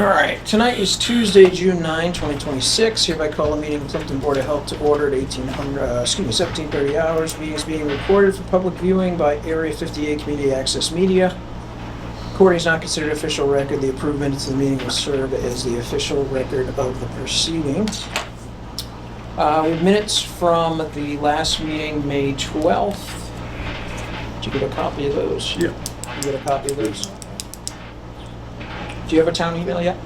All right, tonight is Tuesday, June 9, 2026. Hereby call a meeting of Plympton Board of Health to order at 1730 hours. Meeting is being recorded for public viewing by Area 58 Community Access Media. Recording is not considered official record. The approved minutes of the meeting will serve as the official record of the proceedings. We have minutes from the last meeting, May 12th. Did you get a copy of those? Yeah. You get a copy of those? Do you have a town email yet?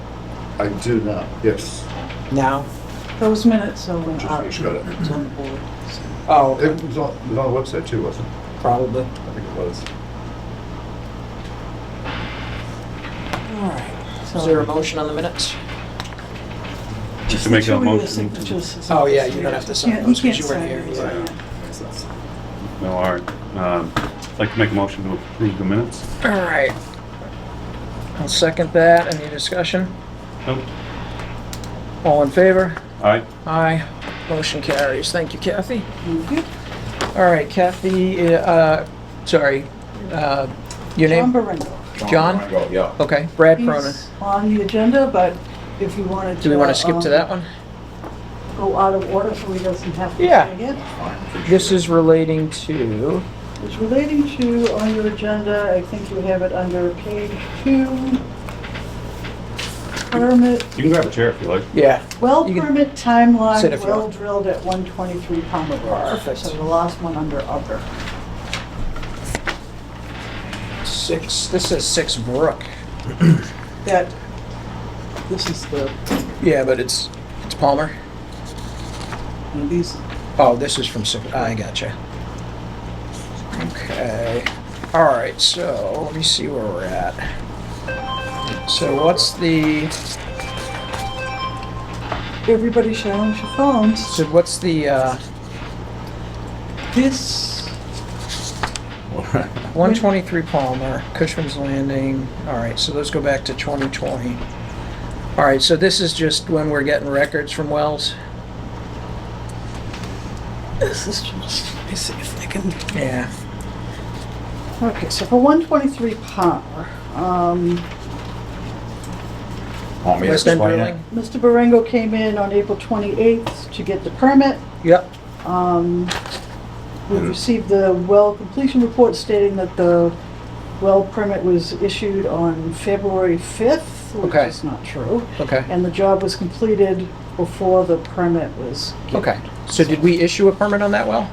I do now, yes. Now? Those minutes are when Just got it. it's on the board. Oh, It okay. was on the website too, wasn't it? Probably. I think it was. All right. Is there a motion on the minutes? Just To make that make sure your motion. signatures. Oh, yeah, you don't have to sign Yeah, those you because can't you weren't sign here. these, Yeah. yeah. No, all right. I'd like to make a motion to approve the minutes. All right. I'll second that. Any discussion? Nope. All in favor? All right. Aye. Motion carries. Thank you, Kathy. Thank you. All right, Kathy, sorry, your John name? Baringo. John? Yeah. Okay, Brad Cronin. He's on the agenda, but if you wanted to. Do we want to skip to that one? Go out of order so he doesn't have to Yeah. say again. This is relating to, It's relating to, on your agenda, I think you have it under page 2. Permit, You can grab a chair if you like. yeah, well You can permit sit timeline, if you well want. drilled at 123 Palmer Road. Perfect. So the last one under other. 6, this says 6 Brook. That, this is the, Yeah, but it's Palmer. these, Oh, this is from 6, I gotcha. Okay, all right, so let me see where we're at. So what's the, everybody challenge your phones. so what's the, This, 123 Palmer, Cushman's Landing, all right, so those go back to 2020. All right, so this is just when we're getting records from wells? this is just, let me see if I can. Yeah, Okay, so for 123 Palmer, Want me to West End explain it? Drilling? Mr. Baringo came in on April 28th to get the permit. Yep, We've received the well completion report stating that the well permit was issued on February 5th, which Okay. is not true. okay, And the job was completed before the permit was given. okay. So did we issue a permit on that well?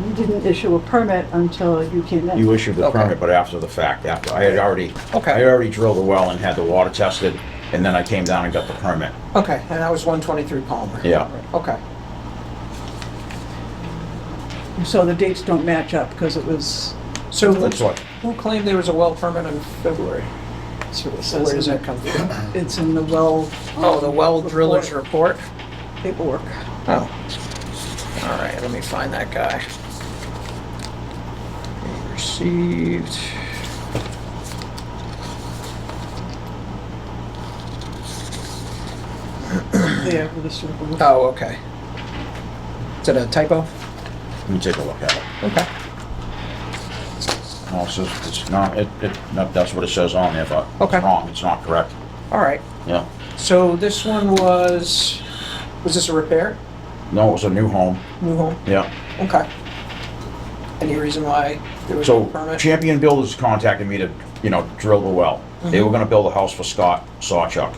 You didn't issue a permit until you came in. You issued the Okay. permit, but after the fact, after, I had already drilled the well and had the water tested, and then I came down and got the permit. Okay, and that was 123 Palmer? Yeah. Okay, So the dates don't match up because it was, so That's what, who claimed there was a well permit in February? that's what it So says. where does in that come from? the- It's in the well. Oh, the well driller's report? Paperwork. Oh. All right, let me find that guy. Received. There, with the circle. Oh, okay. Is that a typo? let me take a look at it. Okay. No, it says, it's not, no, that's what it says on there, but Okay. it's wrong, it's not correct. All right. Yeah. So this one was this a repair? No, it was a new home, New home? yeah. Okay. Any reason why there was no So permit? Champion Builders contacted me to, drill the well. They were gonna build a house for Scott Sawchuck.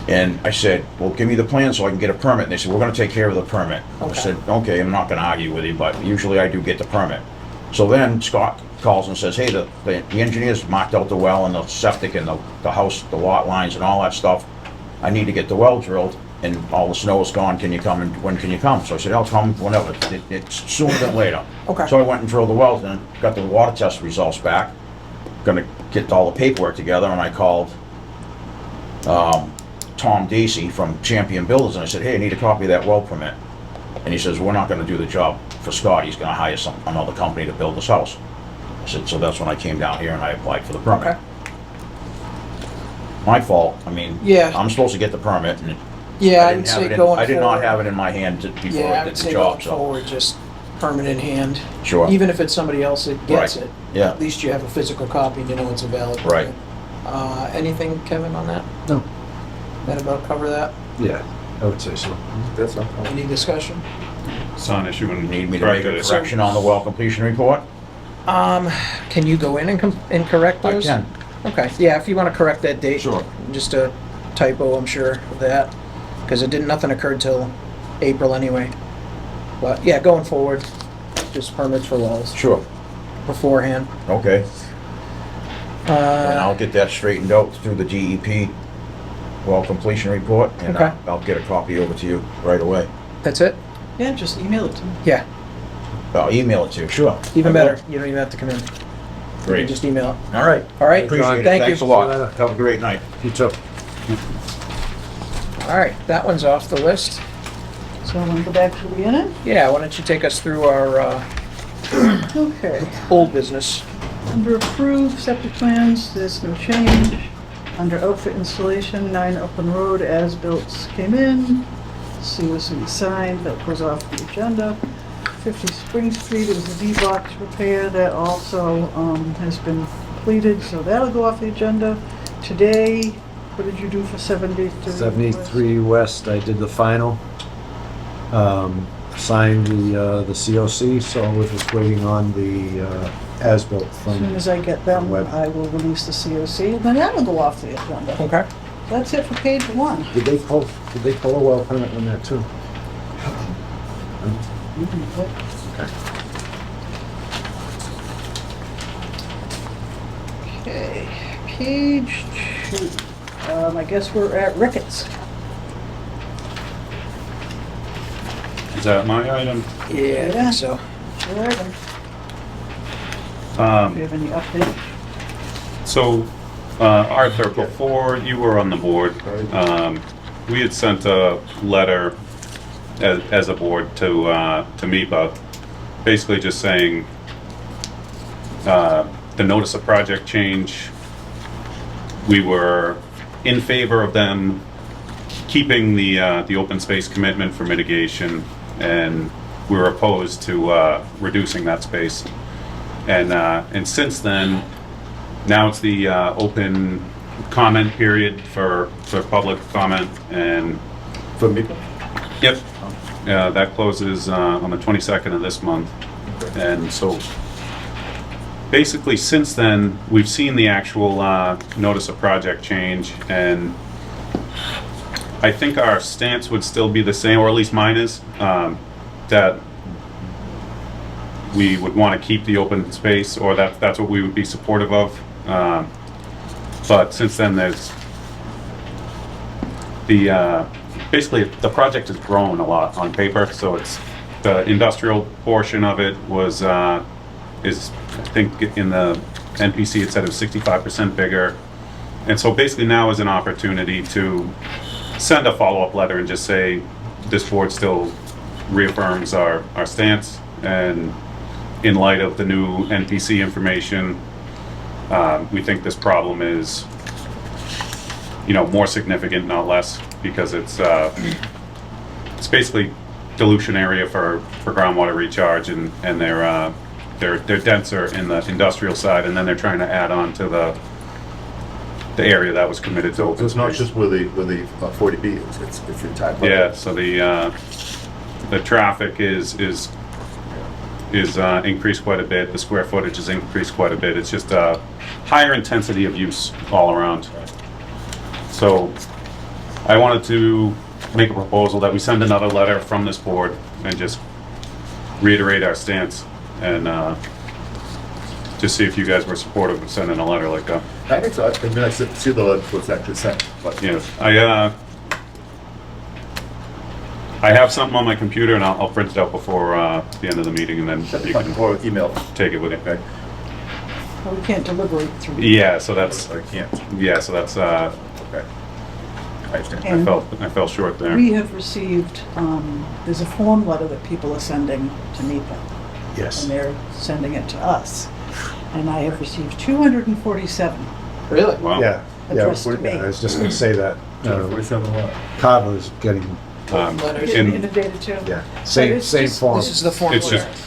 And I said, well, give me the plan so I can get a permit. And they said, we're gonna take care of the permit. I Okay. said, okay, I'm not gonna argue with you, but usually I do get the permit. So then Scott calls and says, hey, the engineers marked out the well and the septic and the house, the lot lines and all that stuff. I need to get the well drilled and all the snow is gone. Can you come and when can you come? So I said, I'll come whenever. It's sooner than later. Okay. So I went and drilled the wells and got the water test results back. Gonna get all the paperwork together, and I called Tom Dacey from Champion Builders, and I said, hey, I need a copy of that well permit. And he says, we're not gonna do the job for Scott, he's gonna hire another company to build this house. I said, so that's when I came down here and I applied for the permit. Okay. My fault, I mean, Yeah. I'm supposed to get the permit, and Yeah, I I didn't would have say it in, going I did not forward- have it in my hand before Yeah, I I did would the say job, going so. forward, just permit in hand. Sure. Even if it's somebody else that gets Right. it. Yeah. At least you have a physical copy and you know it's a valid. Right. permit. Anything, Kevin, on that? No. That about cover that? Yeah, I would say so. That's not problem. Any discussion? It's not an issue You and need me to make a correction on the well completion report? Can you go in and correct I those? can. Okay, yeah, if you want to correct that date. Sure. Just a typo, I'm sure, of that, because nothing occurred till April anyway. But, yeah, going forward, just permits for wells Sure. beforehand. Okay. And I'll Uh, get that straightened out through the DEP well completion report, and Okay. I'll get a copy over to you right away. that's it? Yeah, just email it to me. Yeah, I'll email it to you, sure. even I will. better. You don't even have to come in. You Great. can just email it. All right. All right? Appreciate it. Thank Thanks a you. lot. Have a great night. You too. All right, that one's off the list. So I'm gonna go back to the beginning. Yeah, why don't you take us through our Okay. old business? Under approved septic plans, there's no change. Under outfit installation, 9 Upland Road, as-built came in. COC signed, that goes off the agenda. 50 Spring Street, it was a D-box repair that also has been completed, so that'll go off the agenda. Today, what did you do for 73? 73 West, I did the final. Signed the COC, so we're just waiting on the as-built As soon from, as I get them, Web. I will release the COC, and then that'll go off the agenda. Okay. That's it for page 1. did they pull a well permit on that too? Okay, page 2. I guess we're at Ricketts. is that my item? Yeah, I think so. Where are they? Do you have any update? So, Arthur, before you were on the board, we had sent a letter as a board to MEPA, basically just saying the notice of project change, we were in favor of them keeping the open space commitment for mitigation, and we were opposed to reducing that space. And since then, now it's the open comment period for public comment, and For me? yep, that closes on the 22nd of this month. And so basically since then, we've seen the actual notice of project change, and I think our stance would still be the same, or at least mine is, that we would want to keep the open space, or that's what we would be supportive of. But since then, there's basically the project has grown a lot on paper. So it's the industrial portion of it is I think in the NPC it said it was 65% bigger, and so basically now is an opportunity to send a follow-up letter and just say this board still reaffirms our stance, and in light of the new NPC information, we think this problem is, more significant, not less, because it's basically dilution area for groundwater recharge, and they're denser in the industrial side, and then they're trying to add on to the area that was committed to So open it's not space. just where the 40B is, it's your entire project. Yeah, so the traffic is increased quite a bit. The square footage is increased quite a bit. It's just a higher intensity of use all around. So I wanted to make a proposal that we send another letter from this board and just reiterate our stance, and just see if you guys were supportive of sending a letter like that. I think so. I mean, I see the letter was actually sent, but Yeah, I have something on my computer, and I'll print it out before the end of the meeting, and then you can or email. take it with you. Okay. Well, we can't deliberate through. Yeah, so that's I can't. Okay. I understand. And I fell short there. we have received, there's a form letter that people are sending to MEPA, Yes. and they're sending it to us. And I have received 247 Really? Wow. Yeah, addressed to me. I was just gonna say that. 47 what? Carver's getting, Letters. Getting in- inundated too. yeah, But same it's same just- form. This is the form It's letter. just-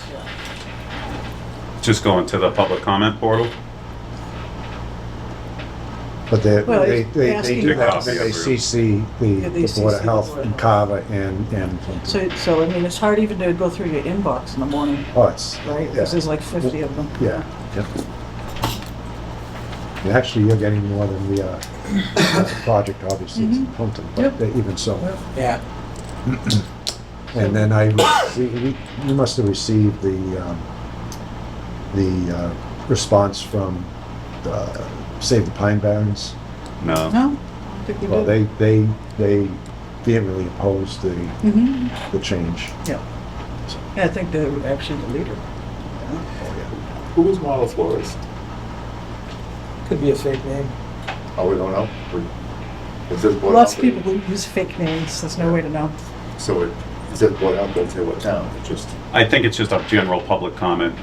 Just going to the public comment portal. But Well, they asking do that, about- and they CC Yeah, they the Board CC of the Health Board of and Health. Carver and Plympton. So, I mean, it's hard even to go through your inbox in the morning, Oh, it's, right? yeah, Because there's like 50 of them. yeah, yep. And actually, you're getting more than we are. That's a project, obviously, it's in Plympton, but Yep. even so. Yeah. And then you must have received the response from Save the Pine Barrens. No. No? I think we Well, did. they vehemently opposed Mhm. the change. Yeah. Yeah, I think they're actually the leader. Who was Marla Flores? Could be a fake name. Oh, we don't know. It says Board Lots of Health, people use fake names, there's no way to know. So it says Board of Health, doesn't say what town, it just, I think it's just a general public comment.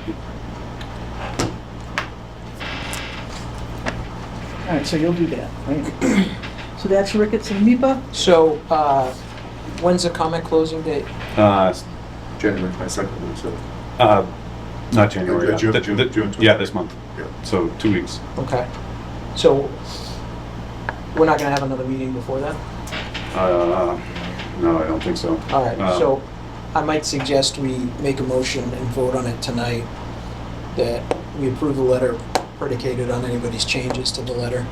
All right, so you'll do that, right? So that's Ricketts and MIPA? So, when's the comment closing date? Uh, January 22nd, so. Not January. June- The- June- the- June Yeah, this month. Yeah. So 2 weeks. Okay. So, we're not gonna have another meeting before then? No, I don't think so. All right, Um, so I might suggest we make a motion and vote on it tonight, that we approve the letter predicated on anybody's changes to the letter.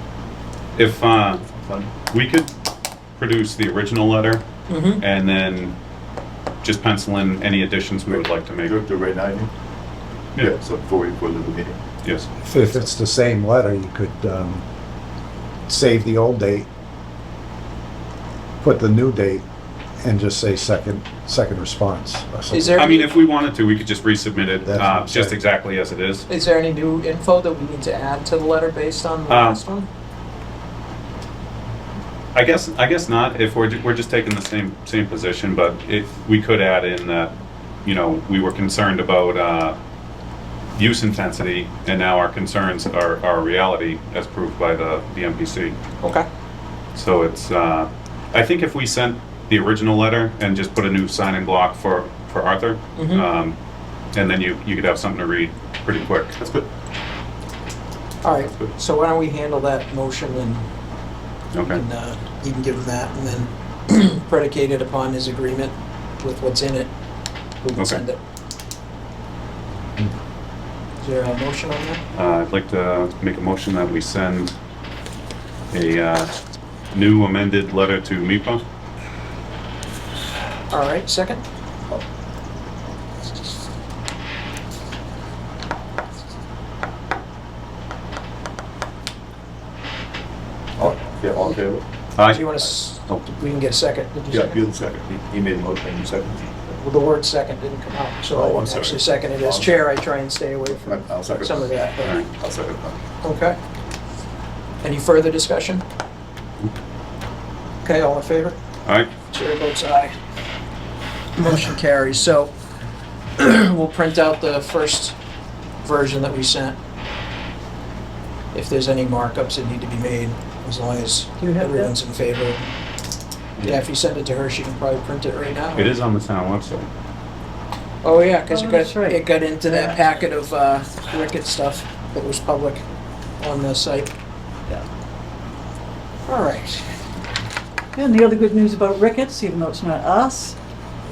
If Fine. we could produce the original letter Mm-hmm. and then just pencil in any additions we would like to make. Do it right now, you mean? Yeah, so before we leave the meeting. Yes. If it's the same letter, you could save the old date, put the new date, and just say second response or something. Is there, I mean, if we wanted to, we could just resubmit it, That's what I'm just saying. exactly as it is. is there any new info that we need to add to the letter based on the Um, last one? I guess not, if we're just taking the same position, but if we could add in that, you know, we were concerned about, use intensity, and now our concerns are a reality as proved by the MPC. Okay. So it's, I think if we sent the original letter and just put a new sign-in block for Arthur, Mhm. and then you could have something to read pretty quick. That's good. All right, so why don't we handle that motion and Okay. you can give him that, and then predicated upon his agreement with what's in it, we can Okay. send it. Is there a motion on that? I'd like to make a motion that we send a new amended letter to MIPA. All right, second? Oh, yeah, all in favor? Do you want to, we can get a second. Did you Yeah, second? you're the second. He made a motion, you second. Well, the word second didn't come out, so Oh, I I'm sorry. actually seconded. As chair, I try and stay away from I'll second. some of that. All right. I'll second that. Okay. Any further discussion? Okay, all in favor? All right, Chair votes aye. Motion carries. So we'll print out the first version that we sent. If there's any markups that need to be made, as long as Do you have that? everyone's in favor. Yeah, if you send it to her, she can probably print it right now. it is on the town website. Oh, yeah, because Oh, that's right. it got into that Yeah. packet of Rickett stuff that was public on the site. Yeah. All right. And the other good news about Ricketts, even though it's not us,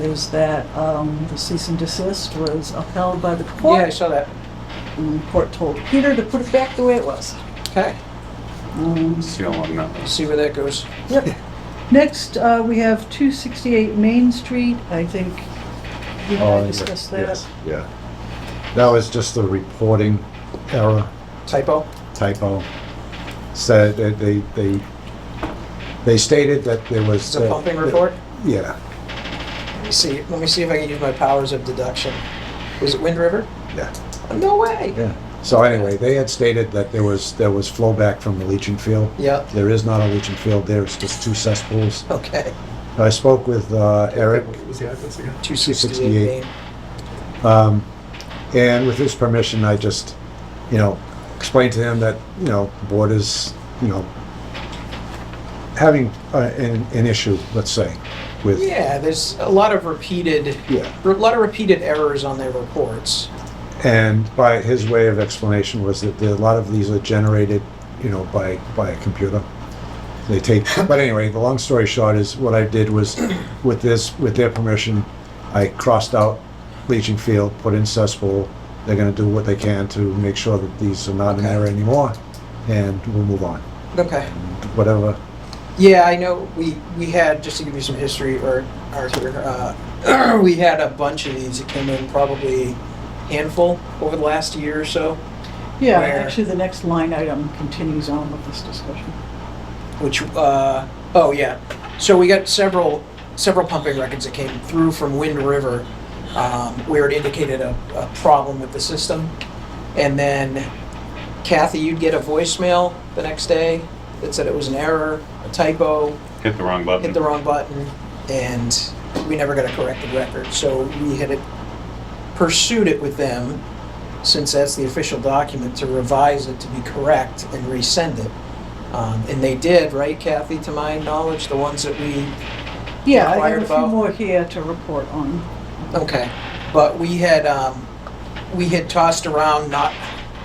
is that the cease and desist was upheld by the court. Yeah, I saw that. And the court told Peter to put it back the way it was. Okay, See how long that see where that goes. Yep. Next, we have 268 Main Street. I think you and I discussed that. Yes, yeah. That was just a reporting error, Typo? typo. Said that they stated that there was. It's a pumping report? Yeah, Let me see if I can use my powers of deduction. Was it Wind River? yeah, No way. yeah. So anyway, they had stated that there was flow back from the leaching field. Yep. There is not a leaching field there, it's just two cesspools. Okay. I spoke with Eric, What was the address again? 268 Main. and with his permission, I just, explained to him that, the board is, having an issue, let's say, with. Yeah, there's a lot of repeated errors on their reports. And by his way of explanation was that a lot of these are generated by a computer. They take, but anyway, the long story short is what I did was, with their permission, I crossed out leaching field, put in cesspool. They're gonna do what they can to make sure that these are not in Okay. there anymore, and we'll move on. Okay. Whatever. Yeah, I know we had, just to give you some history, or Arthur, we had a bunch of these that came in, probably handful over the last year or so, Yeah, Where- actually, the next line item continues on with this discussion. which, oh yeah. So we got several pumping records that came through from Wind River, where it indicated a problem with the system. And then Kathy, you'd get a voicemail the next day that said it was an error, a typo, Hit the wrong button. hit the wrong button, and we never got a corrected record. So we had pursued it with them, since that's the official document, to revise it to be correct and resend it. And they did, right, Kathy, to my knowledge, the ones that we, Yeah, I Inquired have a few about? more here to report on. okay. But we had tossed around not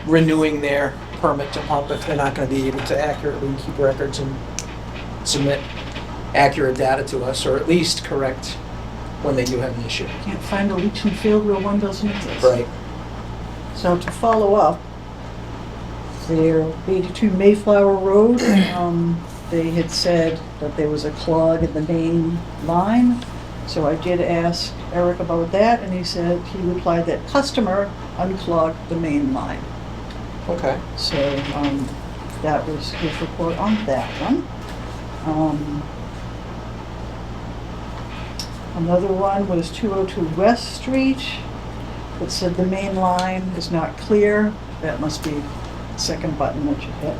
renewing their permit to pump if they're not gonna be able to accurately keep records and submit accurate data to us, or at least correct when they do have an issue. Can't find a leaching field where one doesn't exist. Right. So to follow up, there, 82 Mayflower Road, they had said that there was a clog in the main line. So I did ask Eric about that, and he replied that customer unclogged the main line. Okay. So, that was his report on that one. Another one was 202 West Street. It said the main line is not clear. That must be the second button that you hit.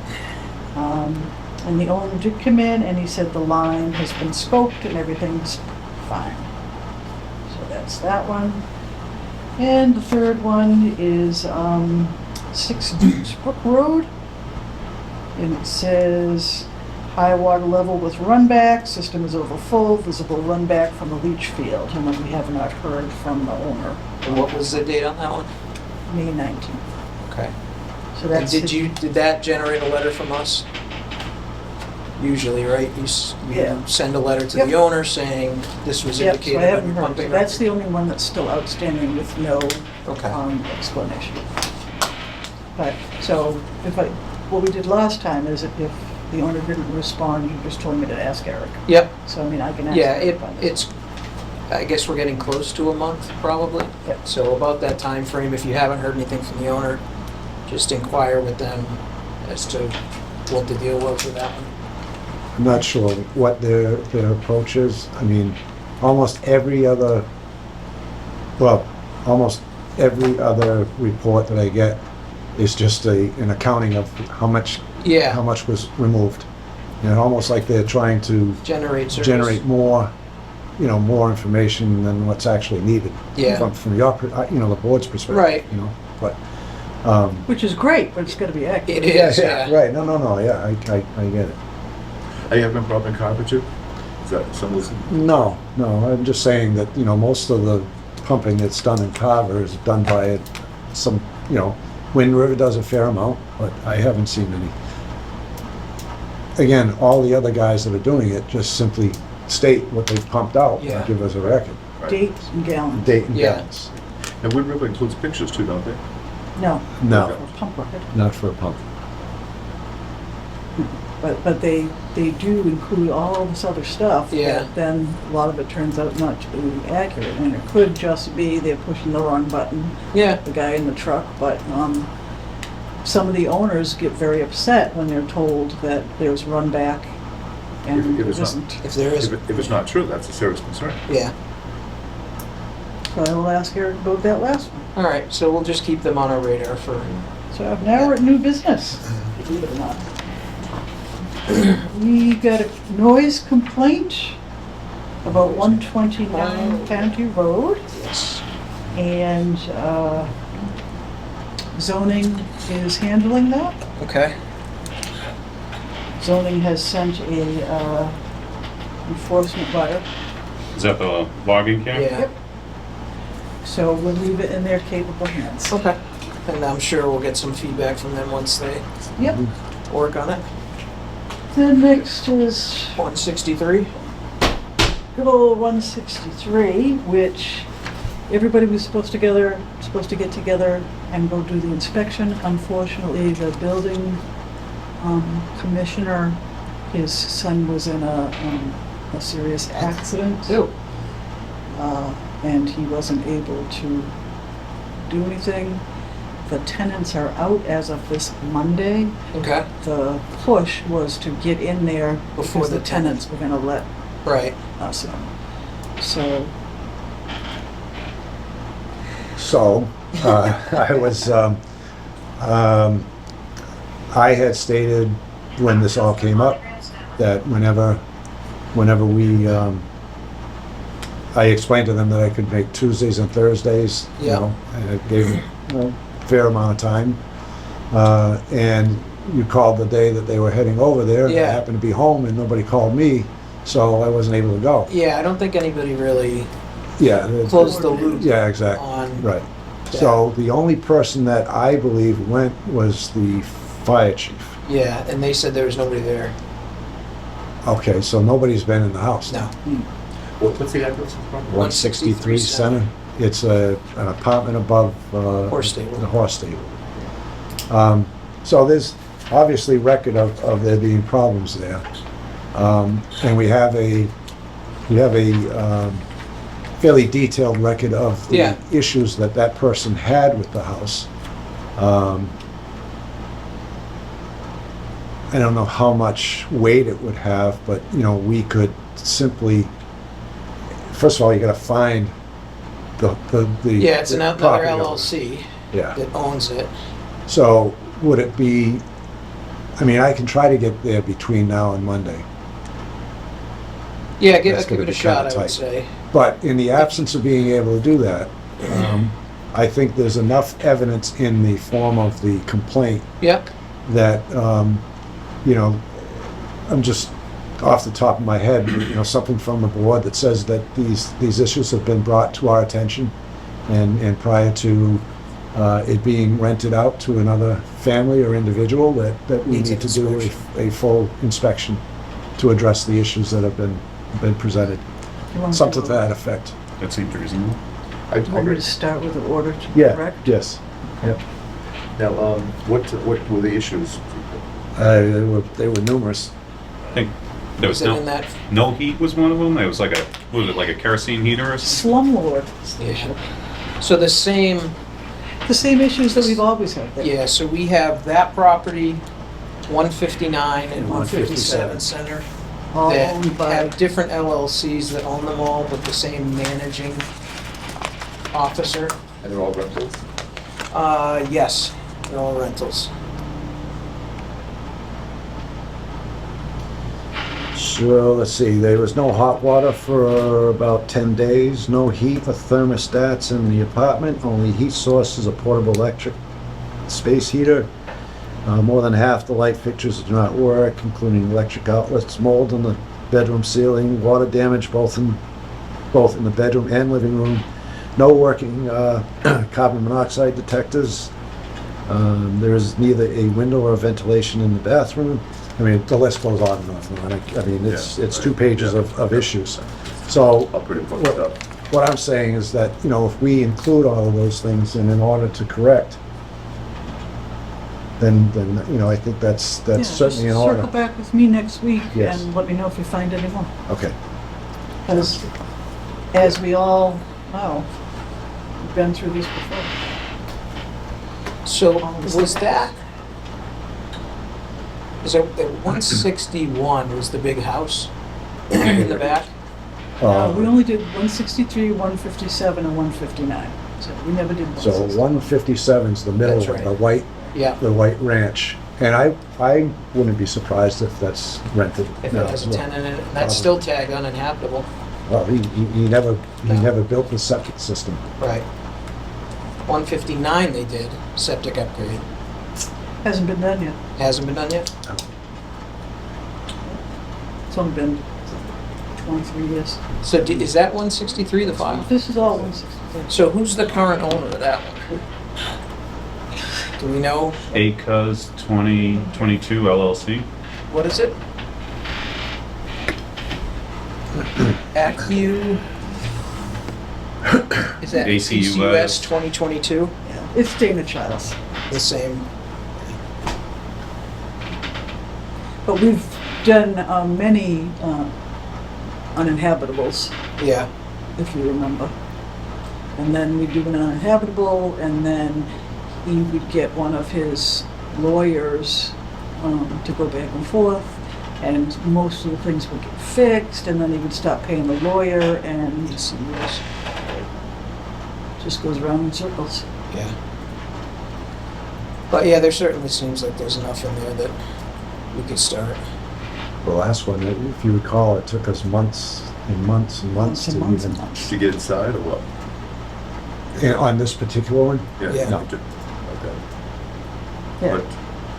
And the owner did come in and he said the line has been scoped and everything's fine. So that's that one. And the third one is 6 Dukes Brook Road. And it says high water level with runback, system is over full, visible runback from the leach field. And we have not heard from the owner, And what was the date on that one? May 19th. Okay. So And that's did that generate a letter from us? Usually, right? You Yeah. send a letter to Yep. the owner saying this was Yep, so I indicated on haven't your heard. pumping That's record. the only one that's still outstanding with no Okay. explanation. But, so, what we did last time is if the owner didn't respond, you just told me to ask Eric. Yep. So, I mean, I can ask Yeah, Eric about it. it's, I guess we're getting close to a month, probably. Yep. So about that time frame, if you haven't heard anything from the owner, just inquire with them as to what the deal was with that one. I'm not sure what their approach is. I mean, almost every other report that I get is just an accounting of how much Yeah, was removed. Almost like they're trying to generate service. generate more information than what's actually needed. Yeah. From your, the board's perspective. Right. But, Which is great, but it's gotta be accurate. It is, yeah. right, no, yeah, I get it. Are you having a problem in Carver too? Is that some listen? No, I'm just saying that, most of the pumping that's done in Carver is done by some, Wind River does a fair amount, but I haven't seen any. Again, all the other guys that are doing it just simply state what they've pumped out Yeah. and give us a record. Dates and gallons. Date and Yeah. gallons. And Wind River includes pictures too, don't they? No, No, or pump record. not for a pump. But they do include all this other stuff. Yeah. That then a lot of it turns out not to be accurate. And it could just be they're pushing the wrong button, Yeah, the guy in the truck, but some of the owners get very upset when they're told that there's run back and If it it's not- isn't. if there is, If it's not true, that's a serious concern. yeah. So I will ask Eric about that last one. All right, so we'll just keep them on our radar for, So now we're at new business, believe it or not. We got a noise complaint about 129 County Road, yes. and zoning is handling that. Okay, Zoning has sent a enforcement letter, Is that the logging camp? yeah. Yep. so we'll leave it in their capable hands. Okay. And I'm sure we'll get some feedback from them once they Yep. work on it. Then next is 163. good old 163, which everybody was supposed to get together and go do the inspection. Unfortunately, the building commissioner, his son was in a serious accident. Ew. And he wasn't able to do anything. The tenants are out as of this Monday. Okay. The push was to get in there Before because the the tenants were gonna let Right. us in. So, So, I was, I had stated when this all came up, that whenever we, I explained to them that I could make Tuesdays and Thursdays, you Yeah. know, and I gave them a fair amount of time. And you called the day that they were heading over there. and I Yeah. happened to be home and nobody called me, so I wasn't able to go. Yeah, I don't think anybody really Yeah. closed the loop Yeah, exactly. on. Right. Yeah. So the only person that I believe went was the fire chief. Yeah, and they said there was nobody there. Okay, so nobody's been in the house. No. What's the address? 163 Center. It's an apartment above Horse stable. the horse stable. So there's obviously record of there being problems there. And we have a fairly detailed record of the Yeah. issues that person had with the house. I don't know how much weight it would have, but, you know, we could simply, first of all, you gotta find the Yeah, it's the another property owner. LLC Yeah. that owns it. So would it be, I mean, I can try to get there between now and Monday. Yeah, That's give gonna it a be shot, kinda I would tight. say. But in the absence of being able to do that, I think there's enough evidence in the form of the complaint Yep. that, you know, I'm just off the top of my head, you know, something from the board that says that these issues have been brought to our attention and prior to it being rented out to another family or individual, that we Needs need to an do a full inspection to address the issues that have been presented. you want Something to that effect. That seems reasonable. I Want me agree. to start with the order to Yeah, correct? yes. Yep. Now, what were the issues? They were numerous. I think there Was was it in that? no heat was one of them. It was like was it like a kerosene heater or something? Slumlord. Yeah. So the same, The same issues that we've always had there. yeah, so we have that property, 159 and 157 157 Center, All that owned by, have different LLCs that own them all, but the same managing officer. And they're all rentals? Yes, they're all rentals. So, let's see, there was no hot water for about 10 days, no heat or thermostats in the apartment, only heat source is a portable electric space heater. More than half the light fixtures do not work, including electric outlets, mold in the bedroom ceiling, water damage both in the bedroom and living room, no working carbon monoxide detectors. There is neither a window or ventilation in the bathroom. I mean, the list goes on and on and on. I mean, it's Yeah, 2 right. pages Yeah. of issues. So All pretty fucked up. what I'm saying is that, you know, if we include all of those things and in order to correct, then, you know, I think that's yeah, certainly in just order. circle back with me next week Yes. and let me know if you find any more. Okay. As we all know, we've been through this before. So was that, is it the 161 was the big house in the back? We only did 163, 157, and 159. So we never did So 160. 157 is the middle That's one, right. Yeah, the white ranch. And I wouldn't be surprised if that's rented. if No, it has a well, tenant in it, and that's still tagged uninhabitable. Well, he No. never built the septic system. Right. 159 they did, septic upgrade. Hasn't been done yet. Hasn't been done yet? It's only been 23 years. So is that 163 the file? This is all 163. So who's the current owner of that one? Do we know, ACUS 2022 LLC. what is it? ACU? Is that ACUS. ACUS 2022? Yeah, it's Dana Childs. The same. But we've done many uninhabitables, Yeah, if you remember. And then we'd do an uninhabitable, and then he would get one of his lawyers to go back and forth, and most of the things would get fixed, and then he would stop paying the lawyer, and it ACUS, just goes around in circles. yeah. But yeah, there certainly seems like there's enough in there that we could start. The last one, if you recall, it took us months and months and months to And months even, and months. To get inside or what? on this particular one? Yeah. No. Okay. Yeah, But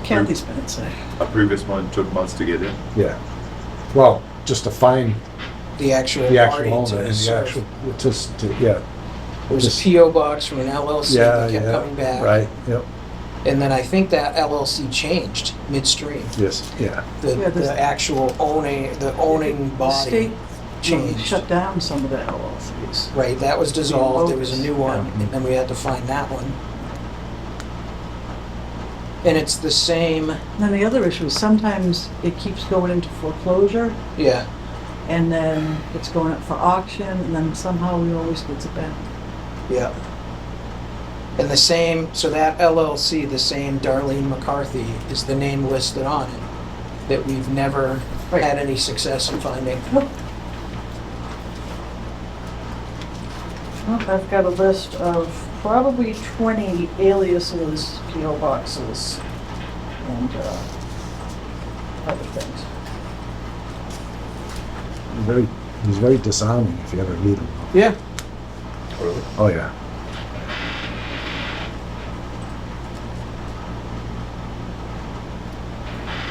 Kathy's been inside. a previous one took months to get in. Yeah. Well, just to find The actual the party actual owner to and the serve. actual, just to, yeah. There was just- a PO box from an LLC Yeah, that kept yeah, coming back. right, yep, And then I think that LLC changed midstream. yes, yeah. Yeah, The actual owning The body state changed. shut down some of the LLCs. Right, that was dissolved, there was a new one, Yeah. and then we had to find that one. And it's the same, And then the other issue is sometimes it keeps going into foreclosure, yeah, and then it's going up for auction, and then somehow he always gets it back. yeah. And the same, so that LLC, the same Darlene McCarthy is the name listed on it, that we've never Right. had any success in finding. Well, I've got a list of probably 20 aliases, PO boxes, and other things. He's very disarming if you ever meet him. Yeah, Really? Oh, yeah.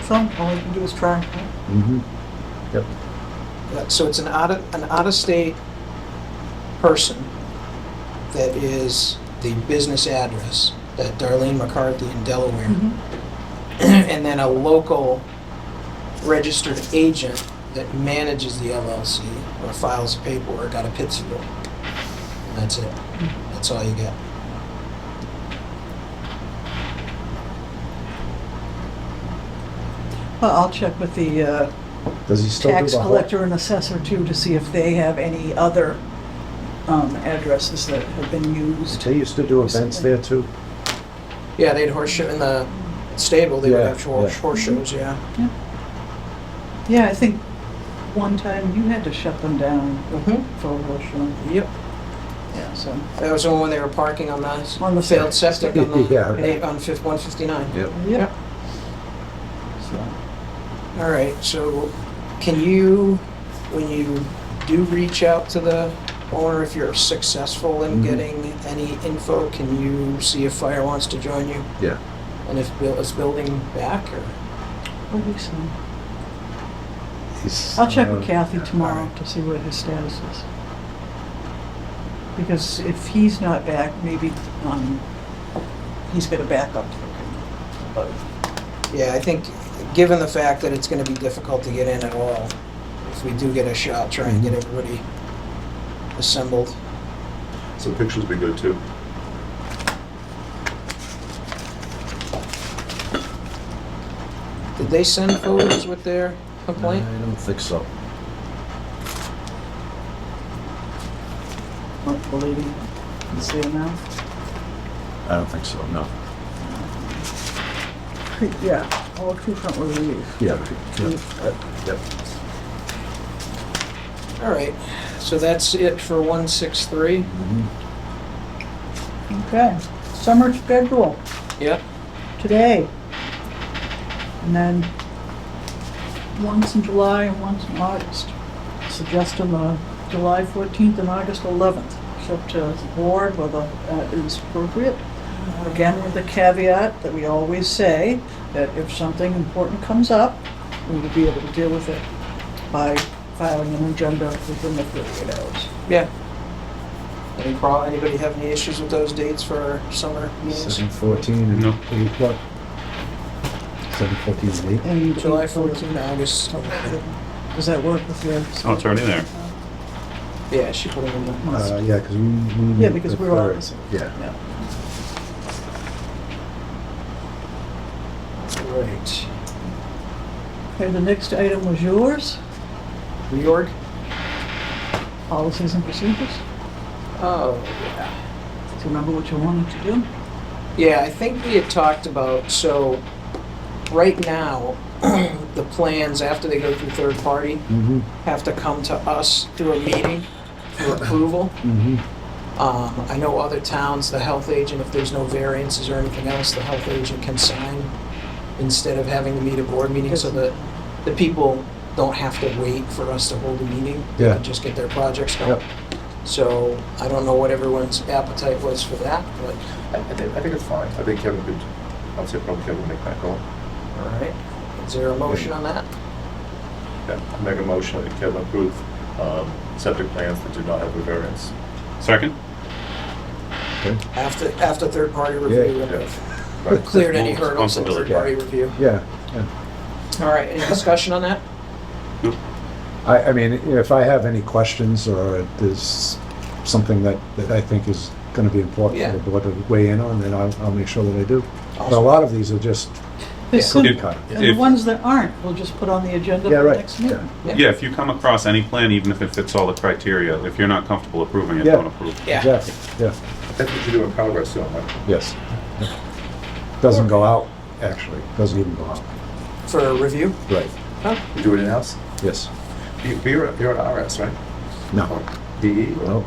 So all you can do is try. Right? Mm-hmm. Yep. yeah, so it's an out-of-state person that is the business address, that Darlene McCarthy in Delaware. And then a local registered agent that manages the LLC or files the paperwork out of Pittsfield. And that's it. That's all you get. Well, I'll check with the Does he still do tax the whole? collector and assessor too to see if they have any other addresses that have been used. They used to do events there too? Yeah, they'd horse show in the stable. They would Yeah, have horse yeah. shows. Yeah. Yeah, I think one time you had to shut them down Mm-hmm. for a horse show. Yep. Yeah, so. That was the one when they were parking on On the the failed septic on the Yeah, right. on 159. Yep. Yep. So, All right, so can you, when you do reach out to the owner, if you're successful in Mhm. getting any info, can you see if Fire wants to join you? Yeah. And if is building back or? what do you say? He's, I'll check with Kathy all tomorrow right. to see what his status is. Because if he's not back, maybe he's got a backup. But Yeah, I think, given the fact that it's gonna be difficult to get in at all, if we do get a shot, try and get everybody assembled. So pictures would be good too. Did they send photos with their complaint? I don't think so. what the lady is saying now? I don't think so, no. Yeah, all true front wheel relief. Yeah. Yep. All right, so that's it for 163. Mhm. Okay, summer schedule Yep. today. And then once in July and once in August. Suggesting the July 14th and August 11th. It's up to the board whether that is appropriate. Again, with the caveat that we always say that if something important comes up, we will be able to deal with it by filing an agenda within the 48 hours. Yeah. Anybody have any issues with those dates for our summer meetings? 7/14 and No. 8 what? 7/14 and 8? And July 14, August. Does that work with your? Oh, it's already there. Yeah, she put them in the. Yeah, because we. Yeah, because we're all. Yeah. Yeah. Right. Okay, the next item was yours, Reorg? policies and procedures. Oh, yeah. Do you remember what you wanted to do? Yeah, I think we had talked about, so right now, the plans, after they go through third party, Mm-hmm, have to come to us through a meeting for approval. mm-hmm. I know other towns, the health agent, if there's no variances or anything else, the health agent can sign instead of having to meet a board meeting, so that the people don't have to wait for us to hold a meeting. They Yeah. can just get their projects done. Yep. So I don't know what everyone's appetite was for that, but, I think it's fine. I think Kevin could, I'll say probably Kevin would make that call. all right. Is there a motion on that? Yeah, I'll make a motion that Kevin approve septic plans that do not have a variance. Second? Okay. After third-party review, Yeah. and Yeah. we've cleared any Full hurdles in responsibility. third-party review. Yeah, yeah. All right, any discussion on that? Nope. I mean, if I have any questions or there's something that I think is gonna be important Yeah. for the board to weigh in on, then I'll make sure that I do. But a Awesome. lot of these are just There's cookie some- cutter. And the If- ones that aren't, we'll just put on the agenda Yeah, for the right, next yeah. meeting. Yeah, if you come across any plan, even if it fits all the criteria, if you're not comfortable approving it, Yeah. don't approve. Yeah. Exactly, yeah, That's what you do in progress, too, right? yes. Doesn't go out, actually, doesn't even go out. For a review? Right, You do it in-house? yes. You're at RS, right? No, DE? no,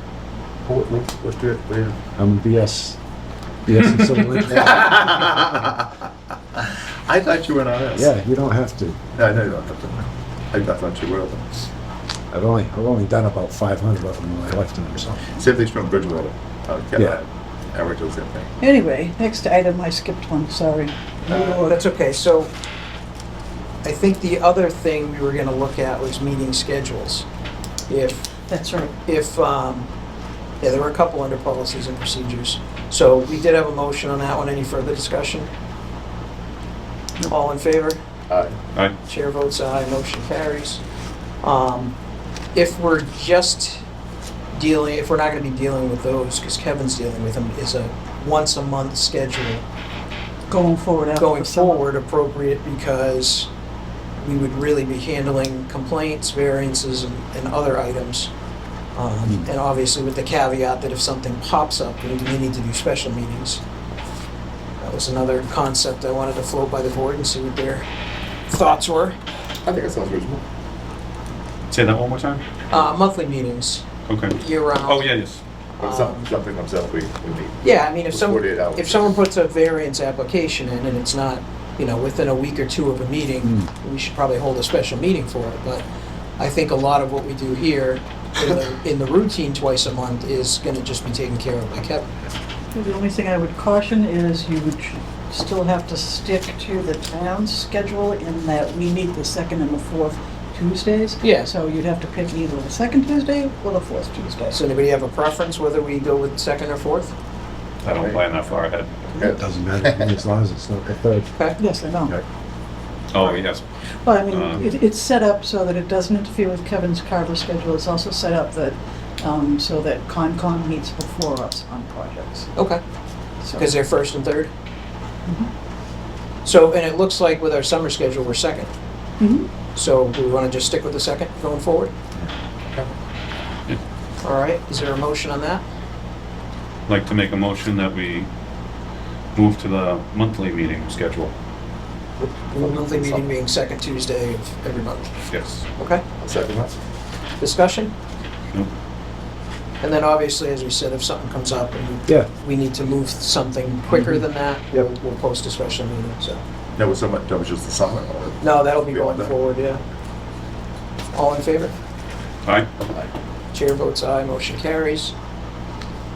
Let's do it. I'm BS in civil engineering. I thought you were in RS. Yeah, you don't have to. No, you don't have to. I thought you were. I've only done about 500 of them in my lifetime, so. Same thing from Bridgewater. Yeah. Average was the same thing. Anyway, next item, I skipped one, sorry. That's okay, so I think the other thing we were gonna look at was meeting schedules. That's right. Yeah, there were a couple under policies and procedures. So we did have a motion on that one. Any further discussion? All in favor? Aye. Chair votes aye, motion carries. If we're not gonna be dealing with those, because Kevin's dealing with them, is a once a month schedule Going forward after going the summer. forward appropriate, because we would really be handling complaints, variances, and other items. And obviously with the caveat that if something pops up, we may need to do special meetings. That was another concept I wanted to float by the board and see what their thoughts were. I think it sounds reasonable. Say that one more time? Monthly meetings, Okay. year-round. Oh, yeah, yes. When something comes up, we meet. Yeah, I mean, if For 48 hours. someone puts a variance application in and it's not, within a week or two of a meeting, we should probably hold a special meeting for it. But I think a lot of what we do here in the routine twice a month is gonna just be taken care of by Kevin. The only thing I would caution is you would still have to stick to the town's schedule in that we meet the second and the fourth Tuesdays. Yeah. So you'd have to pick either the second Tuesday or the fourth Tuesday. Does anybody have a preference whether we go with second or fourth? I don't plan that far ahead. It doesn't matter to me as long as it's not the third. Okay. Yes, I know. Okay. Oh, yes. Well, I mean, Um, it's set up so that it doesn't interfere with Kevin's Carver schedule. It's also set up that, so that Concom meets before us on projects. Okay, So- because they're first and third? Mhm. So, and it looks like with our summer schedule, we're second. Mhm. So do we want to just stick with the second going forward? Yeah. All right, is there a motion on that? Like to make a motion that we move to the monthly meeting schedule. Monthly meeting being second Tuesday of every month. Yes. Okay, I'll second that. discussion? Nope. And then obviously, as we said, if something comes up and Yeah, we need to move something quicker than that, Yep. we'll post a special meeting, so. That was just the summer. or- No, that'll be Beyond going that. forward, yeah. All in favor? Aye. Chair votes aye, motion carries.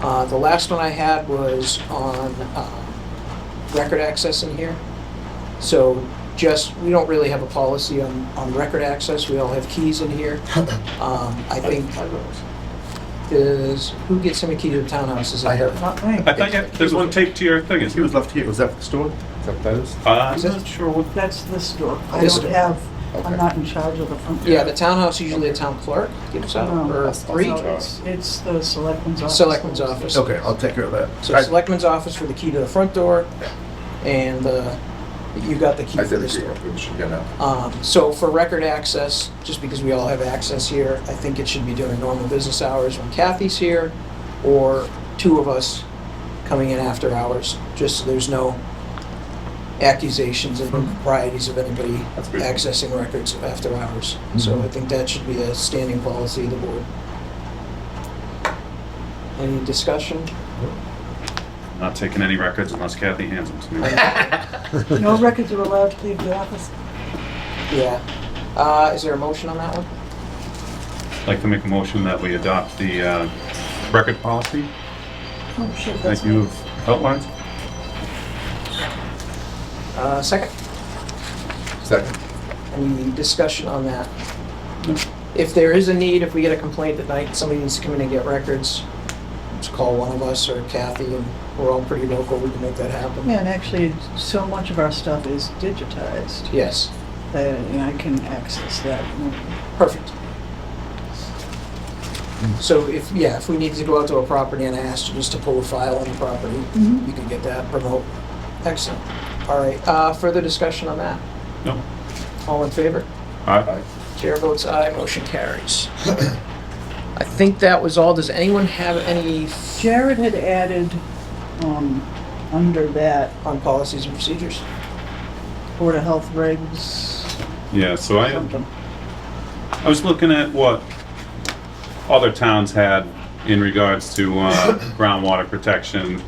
The last one I had was on record access in here. So we don't really have a policy on record access, we all have keys in here. I think who gets him a key to the townhouse? Is it I have. Not me. I thought there's one taped to your thing. He was left here. Was that for the store? Is that what that is? I'm Is it- not sure what. That's this door. I This don't door. have, Okay. I'm not in charge of the front. Yeah, the townhouse, usually a town clerk gives out, No, or three. no, it's the selectman's office. Selectman's office. Okay, I'll take care of that. So selectman's office for the key to the front door, and you got the key I for said this the door. we should get out. So for record access, just because we all have access here, I think it should be during normal business hours when Kathy's here, or two of us coming in after hours, just so there's no accusations of improprieties of anybody That's good. accessing records after hours. So I think that should be a standing policy of the board. Any discussion? Not taking any records unless Kathy hands them to me. No records are allowed to leave the office. Yeah. Is there a motion on that one? I'd like to make a motion that we adopt the record policy Oh, shit, that's that you've outlined. Second? Second. Any discussion on that? If there is a need, if we get a complaint at night, somebody needs to come in and get records, just call one of us or Kathy, and we're all pretty local, we can make that happen. Yeah, and actually, so much of our stuff is digitized Yes, that I can access that. perfect. So if we need to go out to a property and I asked you just to pull a file on the property, Mhm. you can get that remote. Excellent. All right, further discussion on that? No. All in favor? All right. Chair votes aye, motion carries. I think that was all. Does anyone have any Jared had added, under that, on policies and procedures? Board of Health regs, Yeah, so I something. was looking at what other towns had in regards to groundwater protection,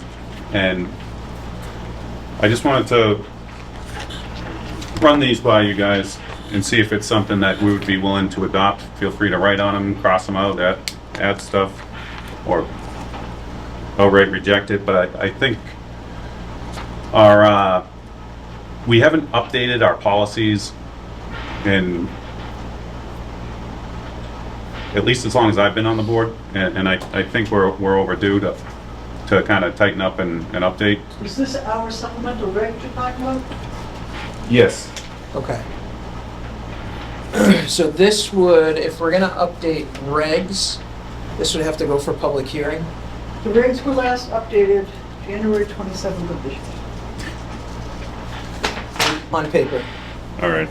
and I just wanted to run these by you guys and see if it's something that we would be willing to adopt. Feel free to write on them, cross them out, add stuff, or outright reject it, but I think our, we haven't updated our policies in at least as long as I've been on the board, and I think we're overdue to kind of tighten up and update. Is this our supplemental reg you're talking about? Yes. Okay. So this would, if we're gonna update regs, this would have to go for public hearing. The regs were last updated January 27th of this year. On paper. All right.